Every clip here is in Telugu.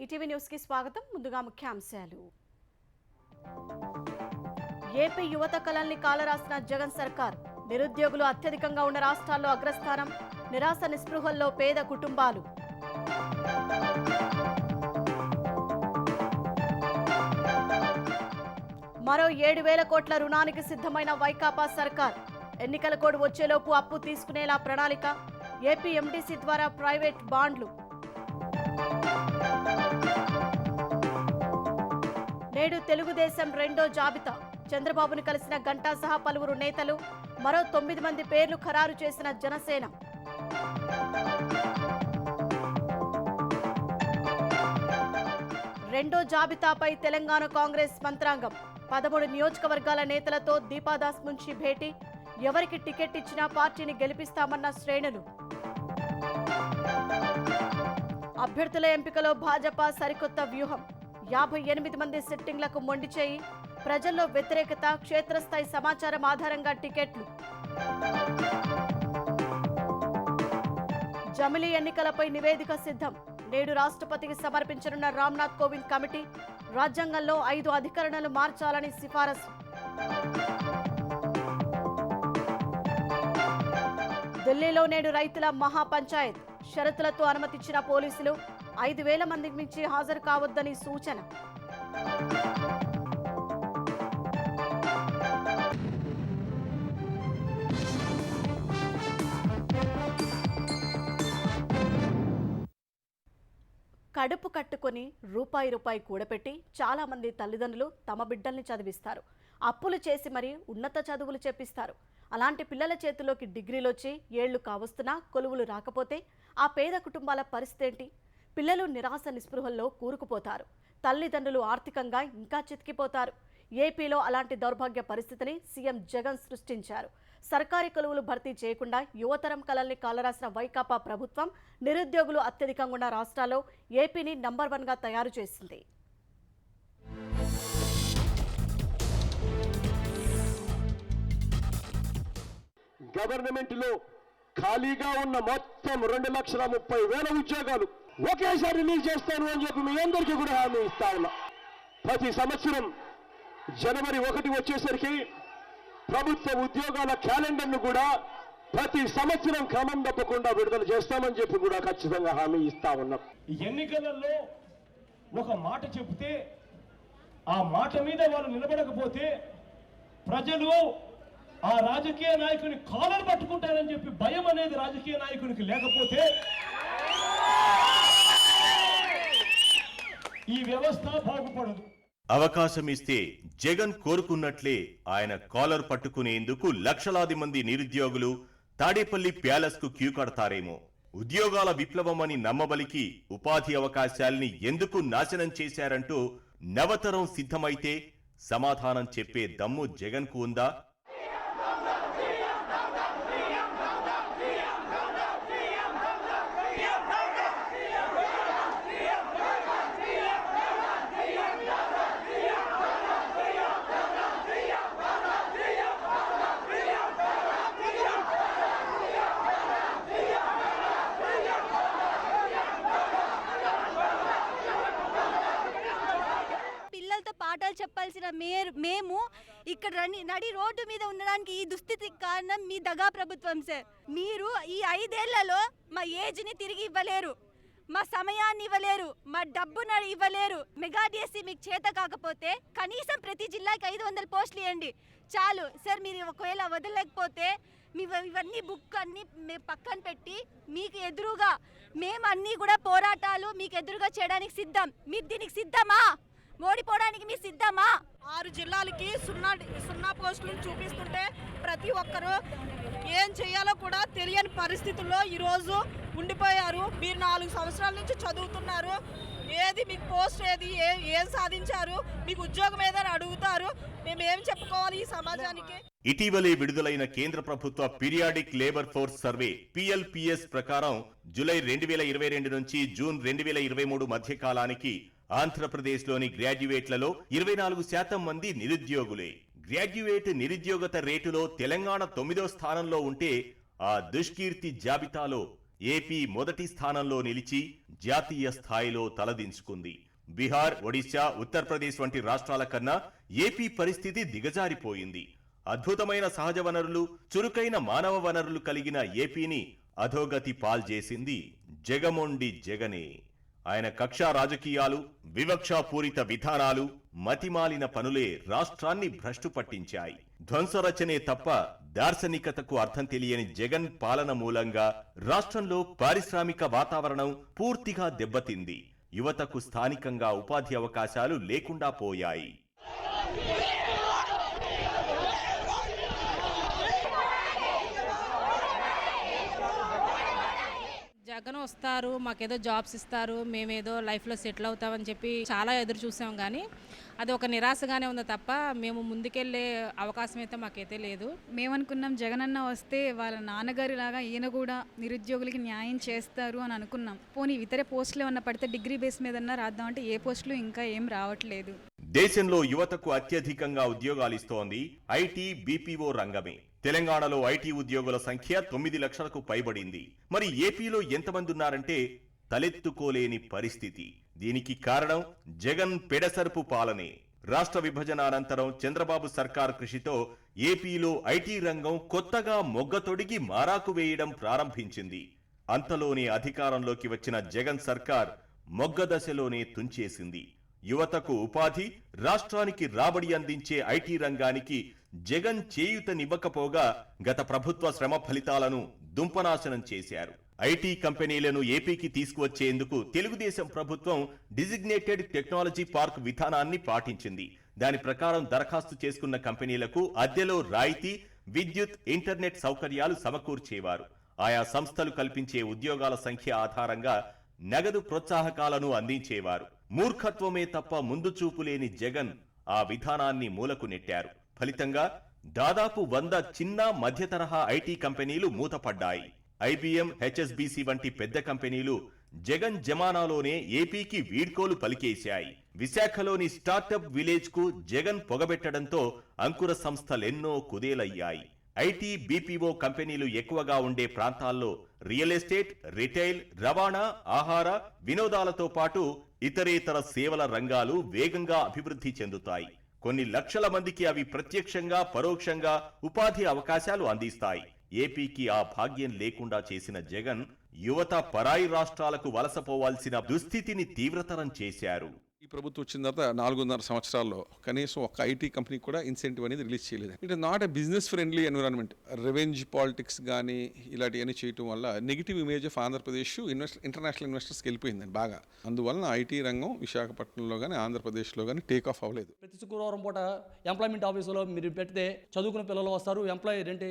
ఈటీవీ న్యూస్ కి స్వాగతం. ముందుగా ముఖ్యాంశాలు. ఏపీ యువత కళల్ని కాలరాసిన జగన్ సర్కార్. నిరుద్యోగులు అత్యధికంగా ఉన్న రాష్ట్రాల్లో అగ్రస్థానం. నిరాశ నిస్పృహల్లో పేద కుటుంబాలు. మరో 7,000 కోట్ల రుణానికి సిద్ధమైన వైకాపా సర్కార్. ఎన్నికల కోడ్ వచ్చేలోపు అప్పు తీసుకునేలా ప్రణాళిక. ఏపీ ఎండీసీ ద్వారా ప్రైవేట్ బాండ్లు. నేడు తెలుగుదేశం రెండో జాబితా. చంద్రబాబును కలిసిన గంటా సహా పలువురు నేతలు. మరో 9 మంది పేర్లు ఖరారు చేసిన జనసేన. రెండో జాబితాపై తెలంగాణ కాంగ్రెస్ మంత్రాంగం. 13 నియోజకవర్గాల నేతలతో దీపాదాస్ మున్షి భేటీ. ఎవరికి టికెట్ ఇచ్చినా పార్టీని గెలిపిస్తామన్న శ్రేణులు. అభ్యర్థుల ఎంపికలో భాజపా సరికొత్త వ్యూహం. 58 మంది సిట్టింగ్లకు మొండిచేయి. ప్రజల్లో వ్యతిరేకత. క్షేత్రస్థాయి సమాచారం ఆధారంగా టికెట్లు. జమిలీ ఎన్నికలపై నివేదిక సిద్ధం. నేడు రాష్ట్రపతికి సమర్పించనున్న రామ్నాథ్ కోవింద్ కమిటీ. రాజ్యాంగంలో 5 అధికరణలు మార్చాలని సిఫారసు. ఢిల్లీలో నేడు రైతుల మహాపంచాయత్. షరతులతో అనుమతించిన పోలీసులు. 5,000 మందికి మించి హాజరు కావద్దని సూచన. కడుపు కట్టుకుని రూపాయి కూడపెట్టి చాలా మంది తల్లిదండ్రులు తమ బిడ్డల్ని చదివిస్తారు. అప్పులు చేసి మరీ ఉన్నత చదువులు చెప్పిస్తారు. అలాంటి పిల్లల చేతుల్లోకి డిగ్రీలొచ్చి ఏళ్లు కావస్తున్నా కొలువులు రాకపోతే ఆ పేద కుటుంబాల పరిస్థితి ఏంటి? పిల్లలు నిరాశ నిస్పృహల్లో కూరుకుపోతారు. తల్లిదండ్రులు ఆర్థికంగా ఇంకా చితికిపోతారు. ఏపీలో అలాంటి దౌర్భాగ్య పరిస్థితిని సీఎం జగన్ సృష్టించారు. సర్కారీ కొలువులు భర్తీ చేయకుండా యువతరం కళల్ని కాలరాసిన వైకాపా ప్రభుత్వం నిరుద్యోగులు అత్యధికంగా ఉన్న రాష్ట్రాల్లో ఏపీని నంబర్ 1గా తయారు చేసింది. గవర్నమెంట్ లో ఖాళీగా ఉన్న మొత్తం 2,30,000 ఉద్యోగాలు ఒకేసారి రిలీజ్ చేస్తాను అని చెప్పి మీ అందరికీ కూడా హామీ ఇస్తా ఉన్నా. ప్రతి సంవత్సరం జనవరి 1 వచ్చేసరికి ప్రభుత్వ ఉద్యోగాల క్యాలెండర్ను కూడా ప్రతి సంవత్సరం క్రమం తప్పకుండా విడుదల చేస్తామని చెప్పి కూడా ఖచ్చితంగా హామీ ఇస్తా ఉన్నాం. ఎన్నికలలో ఒక మాట చెబితే ఆ మాట మీద వాళ్ళు నిలబడకపోతే ప్రజలు ఆ రాజకీయ నాయకుని కాలర్ పట్టుకుంటారని చెప్పి భయం అనేది రాజకీయ నాయకునికి లేకపోతే ఈ వ్యవస్థ బాగుపడదు. అవకాశం ఇస్తే జగన్ కోరుకున్నట్లే ఆయన కాలర్ పట్టుకునేందుకు లక్షలాది మంది నిరుద్యోగులు తాడేపల్లి ప్యాలెస్ కు క్యూ కడతారేమో. ఉద్యోగాల విప్లవమని నమ్మబలికి ఉపాధి అవకాశాల్ని ఎందుకు నాశనం చేశారంటూ నవతరం సిద్ధమైతే సమాధానం చెప్పే దమ్ము జగన్ కు ఉందా? పాఠాలు చెప్పాల్సిన మేము ఇక్కడ నడి రోడ్డు మీద ఉండడానికి ఈ దుస్థితికి కారణం మీ దగా ప్రభుత్వం సార్. మీరు ఈ 5 ఏళ్లలో మా ఏజ్ని తిరిగి ఇవ్వలేరు, మా సమయాన్ని ఇవ్వలేరు, మా డబ్బును ఇవ్వలేరు. మెగా డిఎస్సీ మీకు చేత కాకపోతే కనీసం ప్రతి జిల్లాకి 500 పోస్టులు ఇవ్వండి చాలు సార్. మీరు ఒకవేళ వదలలేకపోతే ఇవన్నీ బుక్ అన్ని పక్కన పెట్టి మీకు ఎదురుగా మేము అన్నీ కూడా పోరాటాలు మీకు ఎదురుగా చేయడానికి సిద్ధం. మీరు దీనికి సిద్ధమా? ఓడిపోవడానికి మీ సిద్ధమా? 6 జిల్లాలకి 0 పోస్టులను చూపిస్తుంటే ప్రతి ఒక్కరూ ఏం చేయాలో కూడా తెలియని పరిస్థితుల్లో ఈరోజు ఉండిపోయారు. మీరు 4 సంవత్సరాల నుంచి చదువుతున్నారు. ఏది మీకు పోస్ట్ ఏం సాధించారు? మీకు ఉద్యోగం ఏదని అడుగుతారు. మేమేం చెప్పుకోవాలి ఈ సమాజానికి? ఇటీవలే విడుదలైన కేంద్ర ప్రభుత్వ periodic labour force survey PLPS ప్రకారం జూలై 2022 నుంచి జూన్ 2023 మధ్య కాలానికి ఆంధ్రప్రదేశ్లోని గ్రాడ్యుయేట్లలో 24% మంది నిరుద్యోగులే. గ్రాడ్యుయేట్ నిరుద్యోగత రేటులో తెలంగాణ 9వ స్థానంలో ఉంటే ఆ దుష్కీర్తి జాబితాలో ఏపీ మొదటి స్థానంలో నిలిచి జాతీయ స్థాయిలో తలదించుకుంది. బీహార్, ఒడిశా, ఉత్తరప్రదేశ్ వంటి రాష్ట్రాల కన్నా ఏపీ పరిస్థితి దిగజారిపోయింది. అద్భుతమైన సహజ వనరులు, చురుకైన మానవ వనరులు కలిగిన ఏపీని అధోగతి పాల్చేసింది జగమొండి జగనే. ఆయన కక్షా రాజకీయాలు, వివక్షాపూరిత విధానాలు, మతిమాలిన పనులే రాష్ట్రాన్ని భ్రష్టు పట్టించాయి. ధ్వంసరచనే తప్ప దార్శనికతకు అర్థం తెలియని జగన్ పాలన మూలంగా రాష్ట్రంలో పారిశ్రామిక వాతావరణం పూర్తిగా దెబ్బతింది. యువతకు స్థానికంగా ఉపాధి అవకాశాలు లేకుండా పోయాయి. జగన్ వస్తారు, మాకేదో జాబ్స్ ఇస్తారు, మేమేదో లైఫ్లో సెటిల్ అవుతామని చెప్పి చాలా ఎదురు చూసాం. కానీ అది ఒక నిరాశగానే ఉంది తప్ప మేము ముందుకెళ్ళే అవకాశం అయితే మాకైతే లేదు. మేమనుకున్నాం జగనన్న వస్తే వాళ్ళ నాన్నగారి లాగా ఈయన కూడా నిరుద్యోగులకి న్యాయం చేస్తారు అని అనుకున్నాం. పోనీ ఇతర పోస్టులు ఏమన్నా పడితే డిగ్రీ బేస్ మీదన్నా రాద్దామంటే ఏ పోస్టులు ఇంకా ఏం రావట్లేదు. దేశంలో యువతకు అత్యధికంగా ఉద్యోగాలిస్తోంది ఐటీ, బీపీఓ రంగమే. తెలంగాణలో ఐటీ ఉద్యోగుల సంఖ్య 9 లక్షలకు పైబడింది. మరి ఏపీలో ఎంతమంది ఉన్నారంటే తలెత్తుకోలేని పరిస్థితి. దీనికి కారణం జగన్ పెడసరుపు పాలనే. రాష్ట్ర విభజన అనంతరం చంద్రబాబు సర్కార్ కృషితో ఏపీలో ఐటీ రంగం కొత్తగా మొగ్గతొడిగి మారాకు వేయడం ప్రారంభించింది. అంతలోనే అధికారంలోకి వచ్చిన జగన్ సర్కార్ మొగ్గ దశలోనే తుంచేసింది. యువతకు ఉపాధి, రాష్ట్రానికి రాబడి అందించే ఐటీ రంగానికి జగన్ చేయూతనివ్వకపోగా గత ప్రభుత్వ శ్రమ ఫలితాలను దుంపనాశనం చేశారు. ఐటీ కంపెనీలను ఏపీకి తీసుకువచ్చేందుకు తెలుగుదేశం ప్రభుత్వం డిజిగ్నేటెడ్ టెక్నాలజీ పార్క్ విధానాన్ని పాటించింది. దాని ప్రకారం దరఖాస్తు చేసుకున్న కంపెనీలకు అద్దెలో రాయితీ, విద్యుత్, ఇంటర్నెట్ సౌకర్యాలు సమకూర్చేవారు. ఆయా సంస్థలు కల్పించే ఉద్యోగాల సంఖ్య ఆధారంగా నగదు ప్రోత్సాహకాలను అందించేవారు. మూర్ఖత్వమే తప్ప ముందు చూపు లేని జగన్ ఆ విధానాన్ని మూలకు నెట్టారు. ఫలితంగా దాదాపు 100 చిన్న మధ్య తరహా ఐటీ కంపెనీలు మూతపడ్డాయి. ఐబీఎం, హెచ్ఎస్బీసీ వంటి పెద్ద కంపెనీలు జగన్ జమానాలోనే ఏపీకి వీడ్కోలు పలికేశాయి. విశాఖలోని స్టార్టప్ విలేజ్ కు జగన్ పొగబెట్టడంతో అంకుర సంస్థలెన్నో కుదేలయ్యాయి. ఐటీ, బీపీఓ కంపెనీలు ఎక్కువగా ఉండే ప్రాంతాల్లో రియల్ ఎస్టేట్, రిటైల్, రవాణా, ఆహార, వినోదాలతో పాటు ఇతరేతర సేవల రంగాలు వేగంగా అభివృద్ధి చెందుతాయి. కొన్ని లక్షల మందికి అవి ప్రత్యక్షంగా, పరోక్షంగా ఉపాధి అవకాశాలు అందిస్తాయి. ఏపీకి ఆ భాగ్యం లేకుండా చేసిన జగన్ యువత పరాయి రాష్ట్రాలకు వలసపోవాల్సిన దుస్థితిని తీవ్రతరం చేశారు. ఈ ప్రభుత్వం వచ్చిన తర్వాత 4.5 సంవత్సరాల్లో కనీసం ఒక ఐటీ కంపెనీ కూడా ఇన్సెంటివ్ అనేది రిలీజ్ చేయలేదు. It is not a business friendly environment. Revenge politics కానీ ఇలాంటివన్నీ చేయటం వల్ల negative image of Andhra Pradesh international ఇన్వెస్టర్స్కి వెళ్ళిపోయింది బాగా. అందువలన ఐటీ రంగం విశాఖపట్నంలో కానీ ఆంధ్రప్రదేశ్లో కానీ టేక్ ఆఫ్ అవ్వలేదు. ప్రతి శుక్రవారం పూట ఎంప్లాయ్మెంట్ ఆఫీసులో మీరు పెడితే చదువుకున్న పిల్లలు వస్తారు, ఎంప్లాయీ రెంటే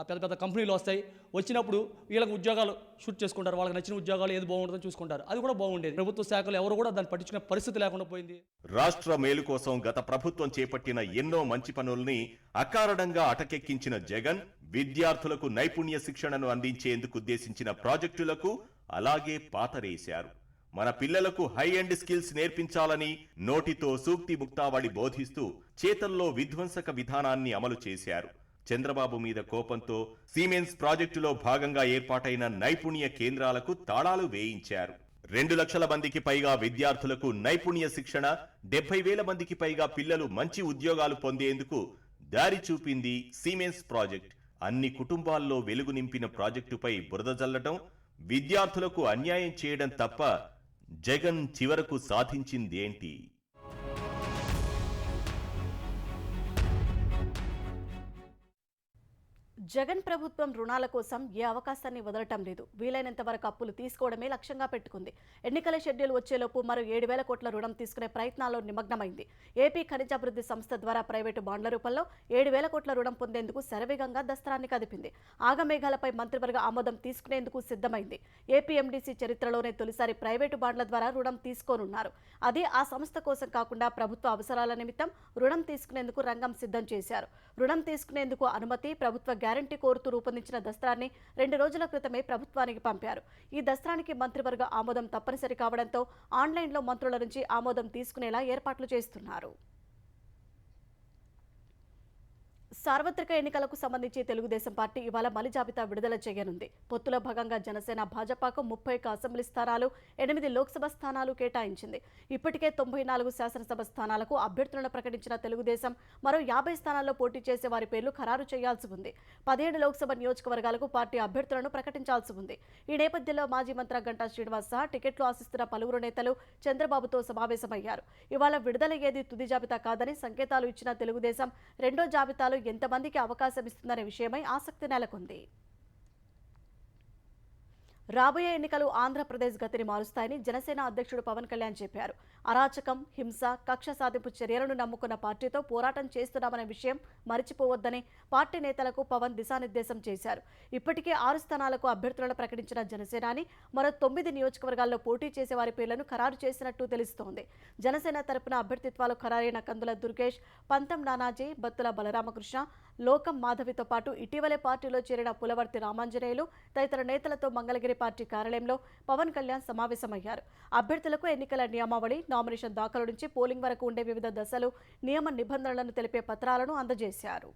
పెద్ద పెద్ద కంపెనీలు వస్తాయి. వచ్చినప్పుడు వీళ్ళకి ఉద్యోగాలు షూట్ చేసుకుంటారు, వాళ్ళకి నచ్చిన ఉద్యోగాలు ఏది బాగుంటుందో చూసుకుంటారు. అది కూడా బాగుండేది. ప్రభుత్వ శాఖలు ఎవరు కూడా దాన్ని పట్టించుకునే పరిస్థితి లేకుండా పోయింది. రాష్ట్ర మేలు కోసం గత ప్రభుత్వం చేపట్టిన ఎన్నో మంచి పనుల్ని అకారణంగా అటకెక్కించిన జగన్ విద్యార్థులకు నైపుణ్య శిక్షణను అందించేందుకు ఉద్దేశించిన ప్రాజెక్టులకు అలాగే పాతరేశారు. మన పిల్లలకు హై ఎండ్ స్కిల్స్ నేర్పించాలని నోటితో సూక్తి ముక్తావళి బోధిస్తూ చేతల్లో విధ్వంసక విధానాన్ని అమలు చేశారు. చంద్రబాబు మీద కోపంతో సిమెన్స్ ప్రాజెక్టులో భాగంగా ఏర్పాటైన నైపుణ్య కేంద్రాలకు తాళాలు వేయించారు. 2 లక్షల మందికి పైగా విద్యార్థులకు నైపుణ్య శిక్షణ, 70,000 మందికి పైగా పిల్లలు మంచి ఉద్యోగాలు పొందేందుకు దారి చూపింది సిమెన్స్ ప్రాజెక్ట్. అన్ని కుటుంబాల్లో వెలుగు నింపిన ప్రాజెక్టుపై బురద జల్లడం, విద్యార్థులకు అన్యాయం చేయడం తప్ప జగన్ చివరకు సాధించిందేంటి? జగన్ ప్రభుత్వం రుణాల కోసం ఏ అవకాశాన్ని వదలటం లేదు. వీలైనంత వరకు అప్పులు తీసుకోవడమే లక్ష్యంగా పెట్టుకుంది. ఎన్నికల షెడ్యూల్ వచ్చేలోపు మరో 7,000 కోట్ల రుణం తీసుకునే ప్రయత్నాల్లో నిమగ్నమైంది. ఏపీ ఖనిజాభివృద్ధి సంస్థ ద్వారా ప్రైవేటు బాండ్ల రూపంలో 7,000 కోట్ల రుణం పొందేందుకు శరవేగంగా దస్త్రాన్ని కదిపింది. ఆగమేఘాలపై మంత్రివర్గ ఆమోదం తీసుకునేందుకు సిద్ధమైంది. ఏపీ ఎండీసీ చరిత్రలోనే తొలిసారి ప్రైవేటు బాండ్ల ద్వారా రుణం తీసుకోనున్నారు. అదే ఆ సంస్థ కోసం కాకుండా ప్రభుత్వ అవసరాల నిమిత్తం రుణం తీసుకునేందుకు రంగం సిద్ధం చేశారు. రుణం తీసుకునేందుకు అనుమతి, ప్రభుత్వ గ్యారంటీ కోరుతూ రూపొందించిన దస్త్రాన్ని 2 రోజుల క్రితమే ప్రభుత్వానికి పంపారు. ఈ దస్త్రానికి మంత్రివర్గ ఆమోదం తప్పనిసరి కావడంతో ఆన్లైన్లో మంత్రుల నుంచి ఆమోదం తీసుకునేలా ఏర్పాట్లు చేస్తున్నారు. సార్వత్రిక ఎన్నికలకు సంబంధించి తెలుగుదేశం పార్టీ ఇవాళ మలి జాబితా విడుదల చేయనుంది. పొత్తులో భాగంగా జనసేన భాజపాకు 30 అసెంబ్లీ స్థానాలు, 8 లోక్సభ స్థానాలు కేటాయించింది. ఇప్పటికే 94 శాసనసభ స్థానాలకు అభ్యర్థులను ప్రకటించిన తెలుగుదేశం మరో 50 స్థానాల్లో పోటీ చేసే వారి పేర్లు ఖరారు చేయాల్సి ఉంది. 17 లోక్సభ నియోజకవర్గాలకు పార్టీ అభ్యర్థులను ప్రకటించాల్సి ఉంది. ఈ నేపథ్యంలో మాజీ మంత్రి గంటా శ్రీనివాస్ సహా టికెట్లు ఆశిస్తున్న పలువురు నేతలు చంద్రబాబుతో సమావేశమయ్యారు. ఇవాళ విడుదలయ్యేది తుది జాబితా కాదని సంకేతాలు ఇచ్చిన తెలుగుదేశం రెండో జాబితాలో ఎంతమందికి అవకాశం ఇస్తుందనే విషయమై ఆసక్తి నెలకొంది. రాబోయే ఎన్నికలు ఆంధ్రప్రదేశ్ గతిని మారుస్తాయని జనసేన అధ్యక్షుడు పవన్ కళ్యాణ్ చెప్పారు. అరాచకం, హింస, కక్ష సాధింపు చర్యలను నమ్ముకున్న పార్టీతో పోరాటం చేస్తున్నామనే విషయం మరిచిపోవద్దని పార్టీ నేతలకు పవన్ దిశానిర్దేశం చేశారు. ఇప్పటికే 6 స్థానాలకు అభ్యర్థులను ప్రకటించిన జనసేనాని మరో 9 నియోజకవర్గాల్లో పోటీ చేసే వారి పేర్లను ఖరారు చేసినట్టు తెలుస్తోంది. జనసేన తరపున అభ్యర్థిత్వాలు ఖరారైన కందుల దుర్గేష్, పంతం నానాజీ, బత్తుల బలరామకృష్ణ, లోకం మాధవితో పాటు ఇటీవలే పార్టీలో చేరిన పులవర్తి రామాంజనేయులు తదితర నేతలతో మంగళగిరి పార్టీ కార్యాలయంలో పవన్ కళ్యాణ్ సమావేశమయ్యారు. అభ్యర్థులకు ఎన్నికల నియమావళి, నామినేషన్ దాఖలు నుంచి పోలింగ్ వరకు ఉండే వివిధ దశలు, నియమ నిబంధనలను తెలిపే పత్రాలను అందజేశారు.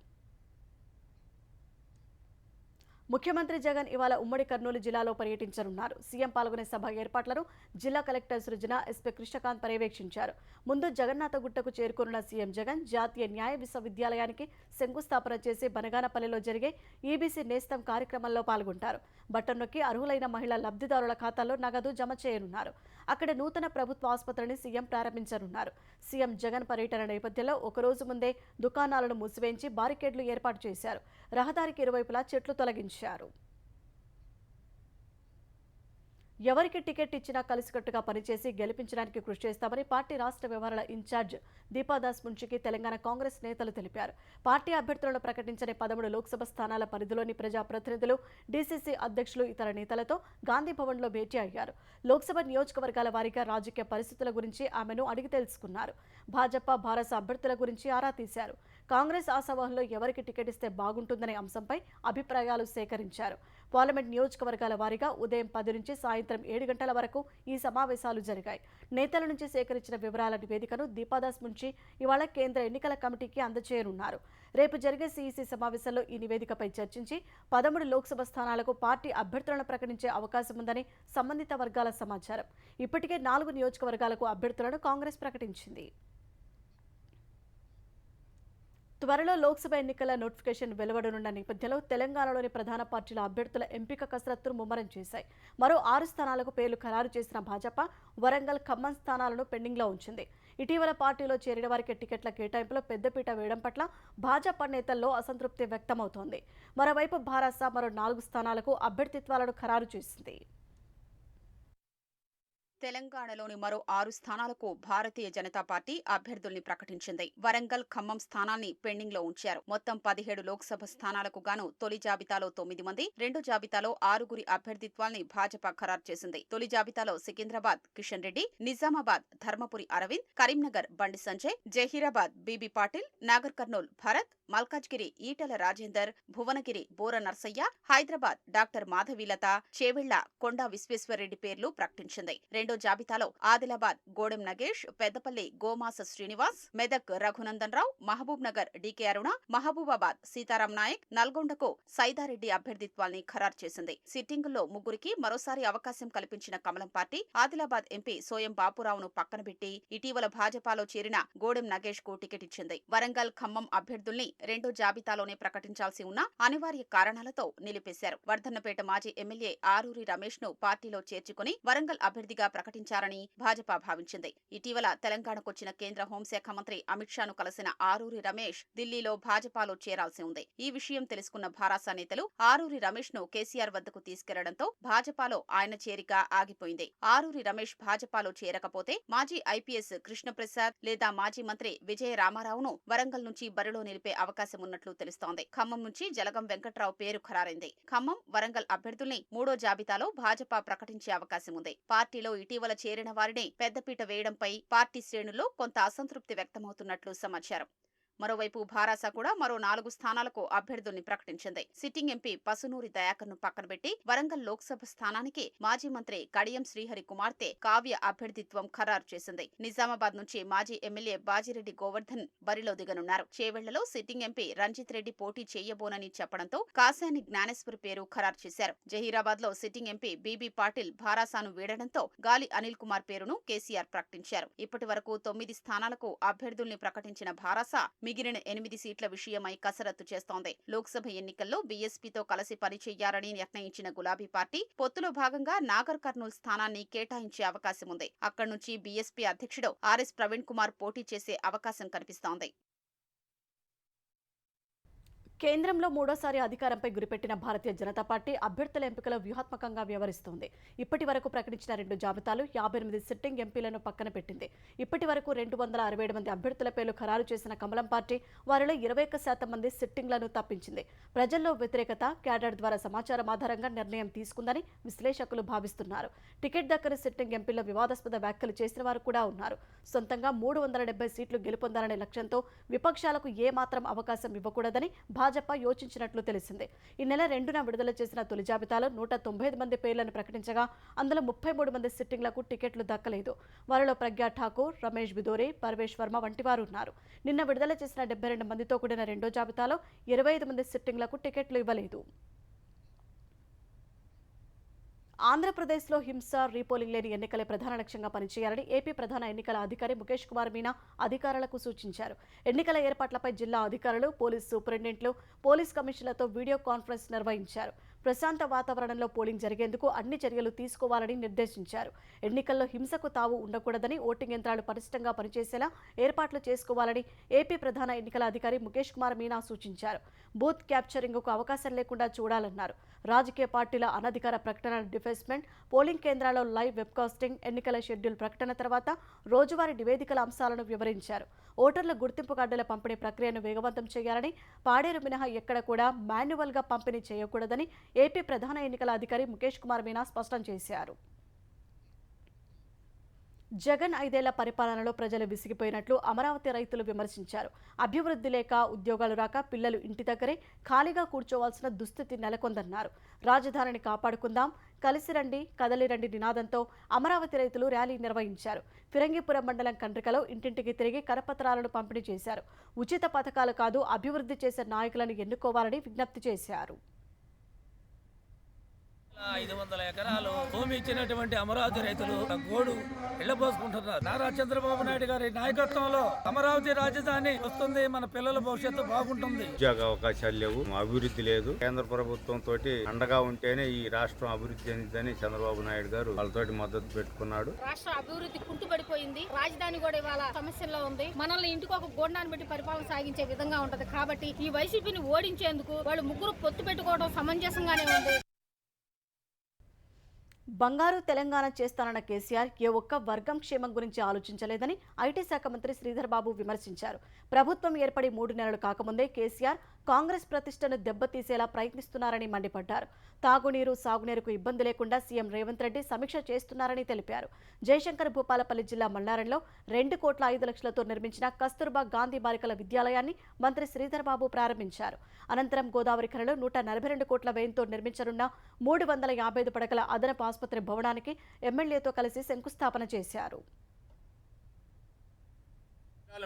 ముఖ్యమంత్రి జగన్ ఇవాళ ఉమ్మడి కర్నూలు జిల్లాలో పర్యటించనున్నారు. సీఎం పాల్గొనే సభ ఏర్పాట్లను జిల్లా కలెక్టర్ సృజన, ఎస్పీ కృష్ణకాంత్ పర్యవేక్షించారు. ముందు జగన్నాథగుట్టకు చేరుకున్న సీఎం జగన్ జాతీయ న్యాయ విశ్వవిద్యాలయానికి శంకుస్థాపన చేసి బనగానపల్లిలో జరిగే ఈబీసీ నేస్తం కార్యక్రమంలో పాల్గొంటారు. బటన్ నొక్కి అర్హులైన మహిళా లబ్ధిదారుల ఖాతాల్లో నగదు జమ చేయనున్నారు. అక్కడ నూతన ప్రభుత్వ ఆసుపత్రిని సీఎం ప్రారంభించనున్నారు. సీఎం జగన్ పర్యటన నేపథ్యంలో ఒకరోజు ముందే దుకాణాలను మూసివేయించి బారికేడ్లు ఏర్పాటు చేశారు. రహదారికి ఇరువైపులా చెట్లు తొలగించారు. ఎవరికి టికెట్ ఇచ్చినా కలిసికట్టుగా పనిచేసి గెలిపించడానికి కృషి చేస్తామని పార్టీ రాష్ట్ర వ్యవహారాల ఇన్ఛార్జ్ దీపాదాస్ మున్షికి తెలంగాణ కాంగ్రెస్ నేతలు తెలిపారు. పార్టీ అభ్యర్థులను ప్రకటించని 13 లోక్సభ స్థానాల పరిధిలోని ప్రజాప్రతినిధులు, డీసీసీ అధ్యక్షులు, ఇతర నేతలతో గాంధీ భవన్లో భేటీ అయ్యారు. లోక్సభ నియోజకవర్గాల వారీగా రాజకీయ పరిస్థితుల గురించి ఆమెను అడిగి తెలుసుకున్నారు. భాజపా, భారత అభ్యర్థుల గురించి ఆరా తీశారు. కాంగ్రెస్ ఆశావాహంలో ఎవరికి టికెట్ ఇస్తే బాగుంటుందనే అంశంపై అభిప్రాయాలు సేకరించారు. పార్లమెంట్ నియోజకవర్గాల వారీగా ఉదయం 10 నుంచి సాయంత్రం 7 గంటల వరకు ఈ సమావేశాలు జరిగాయి. నేతల నుంచి సేకరించిన వివరాల నివేదికను దీపాదాస్ మున్షి ఇవాళ కేంద్ర ఎన్నికల కమిటీకి అందజేయనున్నారు. రేపు జరిగే సీఈసీ సమావేశంలో ఈ నివేదికపై చర్చించి 13 లోక్సభ స్థానాలకు పార్టీ అభ్యర్థులను ప్రకటించే అవకాశం ఉందని సంబంధిత వర్గాల సమాచారం. ఇప్పటికే 4 నియోజకవర్గాలకు అభ్యర్థులను కాంగ్రెస్ ప్రకటించింది. త్వరలో లోక్సభ ఎన్నికల నోటిఫికేషన్ వెలువడనున్న నేపథ్యంలో తెలంగాణలోని ప్రధాన పార్టీల అభ్యర్థుల ఎంపిక కసరత్తును ముమ్మరం చేశాయి. మరో 6 స్థానాలకు పేర్లు ఖరారు చేసిన భాజపా వరంగల్, ఖమ్మం స్థానాలను పెండింగ్లో ఉంచింది. ఇటీవల పార్టీలో చేరిన వారికి టికెట్ల కేటాయింపులో పెద్దపీట వేయడం పట్ల భాజపా నేతల్లో అసంతృప్తి వ్యక్తమవుతోంది. మరోవైపు భారస మరో 4 స్థానాలకు అభ్యర్థిత్వాలను ఖరారు చేసింది. తెలంగాణలోని మరో 6 స్థానాలకు భారతీయ జనతా పార్టీ అభ్యర్థుల్ని ప్రకటించింది. వరంగల్, ఖమ్మం స్థానాన్ని పెండింగ్ లో ఉంచారు. మొత్తం 17 లోక్సభ స్థానాలకు గాను తొలి జాబితాలో 9 మంది, రెండో జాబితాలో 6 అభ్యర్థిత్వాల్ని భాజపా ఖరారు చేసింది. తొలి జాబితాలో సికింద్రాబాద్ కిషన్ రెడ్డి, నిజామాబాద్ ధర్మపురి అరవింద్, కరీంనగర్ బండి సంజయ్, జహీరాబాద్ బీబీ పాటిల్, నాగర్ కర్నూల్ భరత్, మల్కాజ్గిరి ఈటెల రాజేందర్, భువనగిరి బోర నర్సయ్య, హైదరాబాద్ డాక్టర్ మాధవీలత, చేవెళ్ల కొండా విశ్వేశ్వరరెడ్డి పేర్లు ప్రకటించింది. రెండో జాబితాలో ఆదిలాబాద్ గోడెం నగేష్, పెద్దపల్లి గోమాస శ్రీనివాస్, మెదక్ రఘునందన్ రావు, మహబూబ్ నగర్ డీకే అరుణ, మహబూబాబాద్ సీతారాం నాయక్, నల్గొండకు సైదారెడ్డి అభ్యర్థిత్వాల్ని ఖరారు చేసింది. సిట్టింగుల్లో 3కి మరోసారి అవకాశం కల్పించిన కమలం పార్టీ ఆదిలాబాద్ ఎంపీ సోయం బాపురావును పక్కనబెట్టి ఇటీవల భాజపాలో చేరిన గోడెం నగేష్ కు టికెట్ ఇచ్చింది. వరంగల్, ఖమ్మం అభ్యర్థుల్ని రెండో జాబితాలోనే ప్రకటించాల్సి ఉన్న అనివార్య కారణాలతో నిలిపేశారు. వర్ధన్నపేట మాజీ ఎమ్మెల్యే ఆరూరి రమేష్ ను పార్టీలో చేర్చుకుని వరంగల్ అభ్యర్థిగా ప్రకటించారని భాజపా భావించింది. ఇటీవల తెలంగాణకొచ్చిన కేంద్ర హోంశాఖ మంత్రి అమిత్ షాను కలిసిన ఆరూరి రమేష్ ఢిల్లీలో భాజపాలో చేరాల్సి ఉంది. ఈ విషయం తెలుసుకున్న భారాస నేతలు ఆరూరి రమేష్ ను కేసీఆర్ వద్దకు తీసుకెళ్లడంతో భాజపాలో ఆయన చేరిక ఆగిపోయింది. ఆరూరి రమేష్ భాజపాలో చేరకపోతే మాజీ ఐపీఎస్ కృష్ణప్రసాద్ లేదా మాజీ మంత్రి విజయ రామారావును వరంగల్ నుంచి బరిలో నిలిపే అవకాశం ఉన్నట్లు తెలుస్తోంది. ఖమ్మం నుంచి జలగం వెంకట్రావు పేరు ఖరారైంది. ఖమ్మం, వరంగల్ అభ్యర్థుల్ని మూడో జాబితాలో భాజపా ప్రకటించే అవకాశం ఉంది. పార్టీలో ఇటీవల చేరిన వారిని పెద్దపీట వేయడంపై పార్టీ శ్రేణుల్లో కొంత అసంతృప్తి వ్యక్తమవుతున్నట్లు సమాచారం. మరోవైపు భారాస కూడా మరో 4 స్థానాలకు అభ్యర్థుల్ని ప్రకటించింది. సిట్టింగ్ ఎంపీ పసునూరి దయాకర్ను పక్కనబెట్టి వరంగల్ లోక్సభ స్థానానికి మాజీ మంత్రి కడియం శ్రీహరి కుమార్తె కావ్య అభ్యర్థిత్వం ఖరారు చేసింది. నిజామాబాద్ నుంచి మాజీ ఎమ్మెల్యే బాజిరెడ్డి గోవర్ధన్ బరిలో దిగనున్నారు. చేవెళ్లలో సిట్టింగ్ ఎంపీ రంజిత్ రెడ్డి పోటీ చేయబోనని చెప్పడంతో కాసాని జ్ఞానేశ్వర్ పేరు ఖరారు చేశారు. జహీరాబాద్ లో సిట్టింగ్ ఎంపీ బీబీ పాటిల్ భారాసాను వీడడంతో గాలి అనిల్ కుమార్ పేరును కేసీఆర్ ప్రకటించారు. ఇప్పటి వరకు 9 స్థానాలకు అభ్యర్థుల్ని ప్రకటించిన భారాస మిగిలిన 8 సీట్ల విషయమై కసరత్తు చేస్తోంది. లోక్సభ ఎన్నికల్లో బీఎస్పీతో కలిసి పనిచేయాలని నిర్ణయించిన గులాబీ పార్టీ పొత్తులో భాగంగా నాగర్ కర్నూల్ స్థానాన్ని కేటాయించే అవకాశం ఉంది. అక్కడి నుంచి బీఎస్పీ అధ్యక్షుడు ఆర్ఎస్ ప్రవీణ్ కుమార్ పోటీ చేసే అవకాశం కనిపిస్తోంది. కేంద్రంలో మూడోసారి అధికారంపై గురిపెట్టిన భారతీయ జనతా పార్టీ అభ్యర్థుల ఎంపికలో వ్యూహాత్మకంగా వ్యవహరిస్తోంది. ఇప్పటి వరకు ప్రకటించిన 2 జాబితాలు 58 సిట్టింగ్ ఎంపీలను పక్కన పెట్టింది. ఇప్పటి వరకు 267 మంది అభ్యర్థుల పేర్లు ఖరారు చేసిన కమలం పార్టీ వారిలో 21% మంది సిట్టింగ్లను తప్పించింది. ప్రజల్లో వ్యతిరేకత, క్యాడర్ ద్వారా సమాచారం ఆధారంగా నిర్ణయం తీసుకుందని విశ్లేషకులు భావిస్తున్నారు. టికెట్ దక్కని సిట్టింగ్ ఎంపీల్లో వివాదాస్పద వ్యాఖ్యలు చేసిన వారు కూడా ఉన్నారు. సొంతంగా 370 సీట్లు గెలుపొందాలనే లక్ష్యంతో విపక్షాలకు ఏమాత్రం అవకాశం ఇవ్వకూడదని భాజపా యోచించినట్లు తెలిసింది. ఈ నెల 2న విడుదల చేసిన తొలి జాబితాలో 195 మంది పేర్లను ప్రకటించగా అందులో 33 మంది సిట్టింగ్లకు టికెట్లు దక్కలేదు. వారిలో ప్రజ్ఞా ఠాకూర్, రమేష్ బిదోరే, పర్వేష్ వర్మ వంటి వారు ఉన్నారు. నిన్న విడుదల చేసిన 72 మందితో కూడిన రెండో జాబితాలో 25 మంది సిట్టింగ్లకు టికెట్లు ఇవ్వలేదు. ఆంధ్రప్రదేశ్లో హింస, రీపోలింగ్ లేని ఎన్నికలే ప్రధాన లక్ష్యంగా పనిచేయాలని ఏపీ ప్రధాన ఎన్నికల అధికారి ముఖేష్ కుమార్ మీనా అధికారులకు సూచించారు. ఎన్నికల ఏర్పాట్లపై జిల్లా అధికారులు, పోలీసు సూపరింటెండెంట్లు, పోలీస్ కమిషనర్లతో వీడియో కాన్ఫరెన్స్ నిర్వహించారు. ప్రశాంత వాతావరణంలో పోలింగ్ జరిగేందుకు అన్ని చర్యలు తీసుకోవాలని నిర్దేశించారు. ఎన్నికల్లో హింసకు తావు ఉండకూడదని, ఓటింగ్ యంత్రాలు పటిష్టంగా పనిచేసేలా ఏర్పాట్లు చేసుకోవాలని ఏపీ ప్రధాన ఎన్నికల అధికారి ముఖేష్ కుమార్ మీనా సూచించారు. బూత్ క్యాప్చరింగ్కు అవకాశం లేకుండా చూడాలన్నారు. రాజకీయ పార్టీల అనధికార ప్రకటనల డిఫేస్మెంట్, పోలింగ్ కేంద్రాల్లో లైవ్ వెబ్కాస్టింగ్, ఎన్నికల షెడ్యూల్ ప్రకటన తర్వాత రోజువారీ నివేదికల అంశాలను వివరించారు. ఓటర్ల గుర్తింపు కార్డుల పంపిణీ ప్రక్రియను వేగవంతం చేయాలని, పాడేరు మినహా ఎక్కడ కూడా మాన్యువల్గా పంపిణీ చేయకూడదని ఏపీ ప్రధాన ఎన్నికల అధికారి ముఖేష్ కుమార్ మీనా స్పష్టం చేశారు. జగన్ 5 ఏళ్ల పరిపాలనలో ప్రజలు విసిగిపోయినట్లు అమరావతి రైతులు విమర్శించారు. అభివృద్ధి లేక, ఉద్యోగాలు రాక పిల్లలు ఇంటి దగ్గరే ఖాళీగా కూర్చోవాల్సిన దుస్థితి నెలకొందన్నారు. రాజధానిని కాపాడుకుందాం, కలిసి రండి, కదలిరండి నినాదంతో అమరావతి రైతులు ర్యాలీ నిర్వహించారు. ఫిరంగిపురం మండలం కండ్రికలో ఇంటింటికి తిరిగి కరపత్రాలను పంపిణీ చేశారు. ఉచిత పథకాలు కాదు, అభివృద్ధి చేసే నాయకులను ఎన్నుకోవాలని విజ్ఞప్తి చేశారు. 500 ఎకరాలు భూమి ఇచ్చినటువంటి అమరావతి రైతులు గోడు ఇళ్లబోసుకుంటున్నారు. నారా చంద్రబాబు నాయుడు గారి నాయకత్వంలో అమరావతి రాజధాని వస్తుంది, మన పిల్లల భవిష్యత్తు బాగుంటుంది. ఉద్యోగ అవకాశాలు లేవు, అభివృద్ధి లేదు. కేంద్ర ప్రభుత్వం తోటి అండగా ఉంటేనే ఈ రాష్ట్రం అభివృద్ధి చెందిందని చంద్రబాబు నాయుడు గారు వాళ్ళతోటి మద్దతు పెట్టుకున్నాడు. రాష్ట్ర అభివృద్ధి కుంటుపడిపోయింది, రాజధాని కూడా ఇవాళ సమస్యల్లో ఉంది. మనల్ని ఇంటికి ఒక గోండాన్ని పెట్టి పరిపాలన సాగించే విధంగా ఉంటది. కాబట్టి ఈ వైసీపీని ఓడించేందుకు వాళ్ళు ముగ్గురు పొత్తు పెట్టుకోవడం సమంజసంగానే ఉంది. బంగారు తెలంగాణ చేస్తానన్న కేసీఆర్ ఏ ఒక్క వర్గం క్షేమం గురించి ఆలోచించలేదని ఐటీ శాఖ మంత్రి శ్రీధర్ బాబు విమర్శించారు. ప్రభుత్వం ఏర్పడి 3 నెలలు కాకముందే కేసీఆర్ కాంగ్రెస్ ప్రతిష్టను దెబ్బతీసేలా ప్రయత్నిస్తున్నారని మండిపడ్డారు. తాగునీరు, సాగునీరుకు ఇబ్బంది లేకుండా సీఎం రేవంత్ రెడ్డి సమీక్ష చేస్తున్నారని తెలిపారు. జయశంకర్ భూపాలపల్లి జిల్లా మల్లారంలో 2,05,00,000తో నిర్మించిన కస్తూర్బా గాంధీ బాలికల విద్యాలయాన్ని మంత్రి శ్రీధర్ బాబు ప్రారంభించారు. అనంతరం గోదావరి ఖనిలో 142 కోట్ల వ్యయంతో నిర్మించనున్న 355 పడకల అదనపు ఆసుపత్రి భవనానికి ఎమ్మెల్యేతో కలిసి శంకుస్థాపన చేశారు.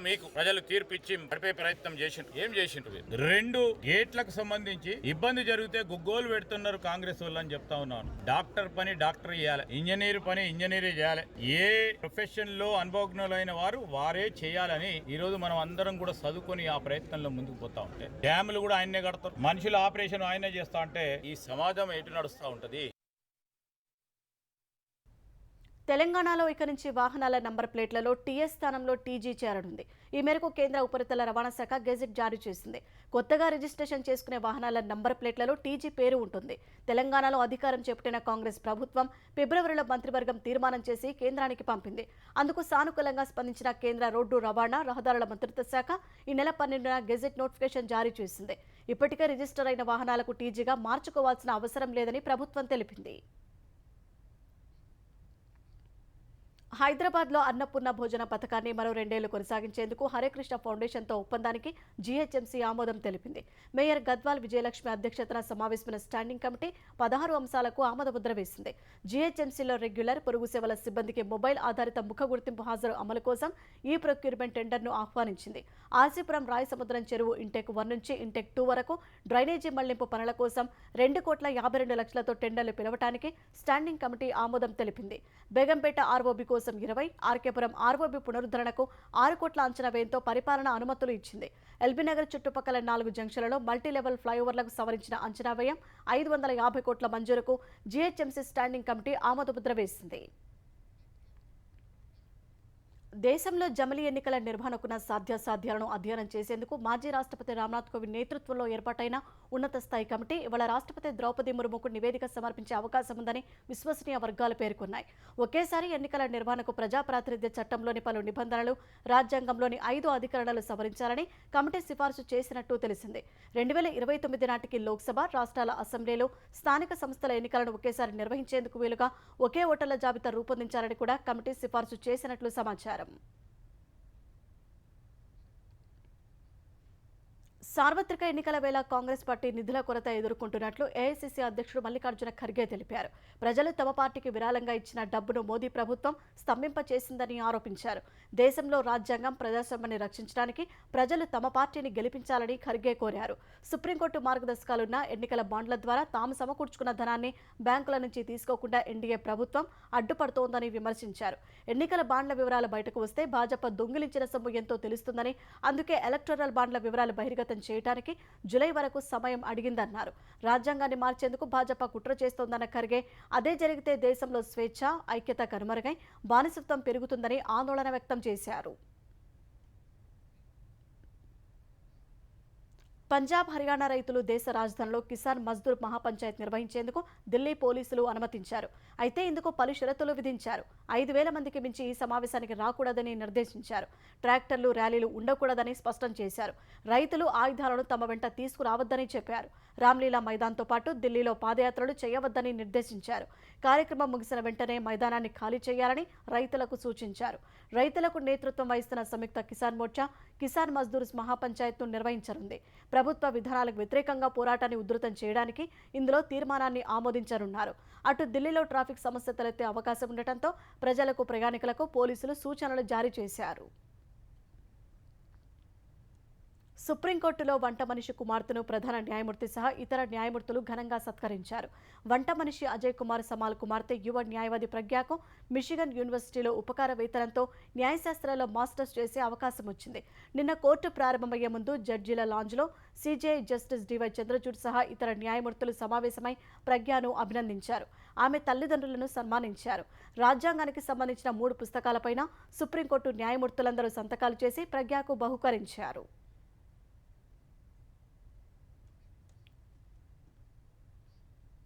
మీకు ప్రజలు తీర్పు ఇచ్చి పడిపే ప్రయత్నం చేసిండ్రు. ఏం చేసిండ్రు? 2 గేట్లకు సంబంధించి ఇబ్బంది జరిగితే గుగ్గోలు పెడుతున్నారు కాంగ్రెస్ వాళ్ళు అని చెప్తా ఉన్నాను. డాక్టర్ పని డాక్టర్ చేయాలి, ఇంజనీర్ పని ఇంజనీర్ చేయాలి. ఏ ప్రొఫెషన్ లో అనుభవజ్ఞులైన వారు వారే చేయాలని ఈ రోజు మనం అందరం కూడా చదువుకొని ఆ ప్రయత్నంలో ముందుకు పోతా ఉంటే, డ్యాములు కూడా ఆయనే కడతారు, మనుషుల ఆపరేషన్ ఆయనే చేస్తా ఉంటే ఈ సమాజం ఎటు నడుస్తూ ఉంటది. తెలంగాణలో ఇక నుంచి వాహనాల నంబర్ ప్లేట్లలో టీఎస్ స్థానంలో టీజీ చేరనుంది. ఈ మేరకు కేంద్ర ఉపరితల రవాణా శాఖ గెజెట్ జారీ చేసింది. కొత్తగా రిజిస్ట్రేషన్ చేసుకునే వాహనాల నంబర్ ప్లేట్లలో టీజీ పేరు ఉంటుంది. తెలంగాణలో అధికారం చేపట్టిన కాంగ్రెస్ ప్రభుత్వం ఫిబ్రవరిలో మంత్రివర్గం తీర్మానం చేసి కేంద్రానికి పంపింది. అందుకు సానుకూలంగా స్పందించిన కేంద్ర రోడ్డు రవాణా, రహదారుల మంత్రిత్వ శాఖ ఈ నెల 12న గెజెట్ నోటిఫికేషన్ జారీ చేసింది. ఇప్పటికే రిజిస్టర్ అయిన వాహనాలకు టీజీగా మార్చుకోవాల్సిన అవసరం లేదని ప్రభుత్వం తెలిపింది. హైదరాబాద్లో అన్నపూర్ణ భోజన పథకాన్ని మరో 2 ఏళ్లు కొనసాగించేందుకు హరేకృష్ణ ఫౌండేషన్తో ఒప్పందానికి జీహెచ్ఎంసీ ఆమోదం తెలిపింది. మేయర్ గద్వాల్ విజయలక్ష్మి అధ్యక్షతన సమావేశమైన స్టాండింగ్ కమిటీ 16 అంశాలకు ఆమోదముద్ర వేసింది. జీహెచ్ఎంసీలో రెగ్యులర్, పొరుగు సేవల సిబ్బందికి మొబైల్ ఆధారిత ముఖ గుర్తింపు హాజరు అమలు కోసం ఈ ప్రొక్యూర్మెంట్ టెండర్ను ఆహ్వానించింది. ఆసిపురం రాయసముద్రం చెరువు ఇంటెక్ 1 నుంచి ఇంటెక్ 2 వరకు డ్రైనేజీ మళ్లింపు పనుల కోసం 2,52 లక్షలతో టెండర్లు పిలవటానికి స్టాండింగ్ కమిటీ ఆమోదం తెలిపింది. బేగంపేట ఆర్ఓబీ కోసం 20, ఆర్కేపురం ఆర్ఓబీ పునరుద్ధరణకు 6 కోట్ల అంచనా వ్యయంతో పరిపాలన అనుమతులు ఇచ్చింది. ఎల్బీనగర్ చుట్టుపక్కల 4 జంక్షన్లలో మల్టీలెవెల్ ఫ్లైఓవర్లకు సవరించిన అంచనా వ్యయం 550 కోట్ల మంజూరుకు జీహెచ్ఎంసీ స్టాండింగ్ కమిటీ ఆమోదముద్ర వేసింది. దేశంలో జమిలీ ఎన్నికల నిర్వహణకున్న సాధ్యాసాధ్యాలను అధ్యయనం చేసేందుకు మాజీ రాష్ట్రపతి రామ్నాథ్ కోవింద్ నేతృత్వంలో ఏర్పాటైన ఉన్నత స్థాయి కమిటీ ఇవాళ రాష్ట్రపతి ద్రౌపది ముర్ముకు నివేదిక సమర్పించే అవకాశం ఉందని విశ్వసనీయ వర్గాలు పేర్కొన్నాయి. ఒకేసారి ఎన్నికల నిర్వహణకు ప్రజా ప్రాతినిధ్య చట్టంలోని పలు నిబంధనలు, రాజ్యాంగంలోని 5 అధికరణలు సవరించాలని కమిటీ సిఫార్సు చేసినట్టు తెలిసింది. 2029 నాటికి లోక్సభ, రాష్ట్రాల అసెంబ్లీలు, స్థానిక సంస్థల ఎన్నికలను ఒకేసారి నిర్వహించేందుకు వీలుగా ఒకే ఓటర్ల జాబితా రూపొందించాలని కూడా కమిటీ సిఫార్సు చేసినట్లు సమాచారం. సార్వత్రిక ఎన్నికల వేళ కాంగ్రెస్ పార్టీ నిధుల కొరత ఎదుర్కొంటున్నట్లు ఏఐసీసీ అధ్యక్షుడు మల్లికార్జున ఖర్గే తెలిపారు. ప్రజలు తమ పార్టీకి విరాళంగా ఇచ్చిన డబ్బును మోదీ ప్రభుత్వం స్తంభింపచేసిందని ఆరోపించారు. దేశంలో రాజ్యాంగం, ప్రజాస్వామ్యాన్ని రక్షించడానికి ప్రజలు తమ పార్టీని గెలిపించాలని ఖర్గే కోరారు. సుప్రీంకోర్టు మార్గదర్శకాలున్న ఎన్నికల బాండ్ల ద్వారా తాము సమకూర్చుకున్న ధనాన్ని బ్యాంకుల నుంచి తీసుకోకుండా ఎన్డీఏ ప్రభుత్వం అడ్డుపడుతోందని విమర్శించారు. ఎన్నికల బాండ్ల వివరాలు బయటకు వస్తే భాజపా దొంగిలించిన సొమ్ము ఎంతో తెలుస్తుందని, అందుకే ఎలక్టోరల్ బాండ్ల వివరాలు బహిర్గతం చేయడానికి జూలై వరకు సమయం అడిగిందన్నారు. రాజ్యాంగాన్ని మార్చేందుకు భాజపా కుట్ర చేస్తోందన్న ఖర్గే, అదే జరిగితే దేశంలో స్వేచ్ఛ, ఐక్యత కనుమరుగై బానిసత్వం పెరుగుతుందని ఆందోళన వ్యక్తం చేశారు. పంజాబ్, హర్యానా రైతులు దేశ రాజధానిలో కిసాన్ మజ్దూర్ మహాపంచాయత్ నిర్వహించేందుకు ఢిల్లీ పోలీసులు అనుమతించారు. అయితే ఇందుకు పలు షరతులు విధించారు. 5,000 మందికి మించి ఈ సమావేశానికి రాకూడదని నిర్దేశించారు. ట్రాక్టర్లు, ర్యాలీలు ఉండకూడదని స్పష్టం చేశారు. రైతులు ఆయుధాలను తమ వెంట తీసుకురావద్దని చెప్పారు. రామ్లీలా మైదాన్తో పాటు ఢిల్లీలో పాదయాత్రలు చేయవద్దని నిర్దేశించారు. కార్యక్రమం ముగిసిన వెంటనే మైదానాన్ని ఖాళీ చేయాలని రైతులకు సూచించారు. రైతులకు నేతృత్వం వహిస్తున్న సంయుక్త కిసాన్ మోర్చా కిసాన్ మజ్దూర్స్ మహాపంచాయత్ను నిర్వహించనుంది. ప్రభుత్వ విధానాలకు వ్యతిరేకంగా పోరాటాన్ని ఉధృతం చేయడానికి ఇందులో తీర్మానాన్ని ఆమోదించనున్నారు. అటు ఢిల్లీలో ట్రాఫిక్ సమస్య తలెత్తే అవకాశం ఉండటంతో ప్రజలకు, ప్రయాణికులకు పోలీసులు సూచనలు జారీ చేశారు. సుప్రీంకోర్టులో వంట మనిషి కుమార్తెను ప్రధాన న్యాయమూర్తి సహా ఇతర న్యాయమూర్తులు ఘనంగా సత్కరించారు. వంట మనిషి అజయ్ కుమార్ సమాల్ కుమార్తె యువ న్యాయవాది ప్రజ్ఞకు మిషిగన్ యూనివర్సిటీలో ఉపకార వేతనంతో న్యాయశాస్త్రాల్లో మాస్టర్స్ చేసే అవకాశం వచ్చింది. నిన్న కోర్టు ప్రారంభమయ్యే ముందు జడ్జీల లాంజ్లో సీజేఐ జస్టిస్ డివై చంద్రచూడ్ సహా ఇతర న్యాయమూర్తులు సమావేశమై ప్రజ్ఞను అభినందించారు. ఆమె తల్లిదండ్రులను సన్మానించారు. రాజ్యాంగానికి సంబంధించిన 3 పుస్తకాలపైన సుప్రీంకోర్టు న్యాయమూర్తులందరూ సంతకాలు చేసి ప్రజ్ఞకు బహుకరించారు.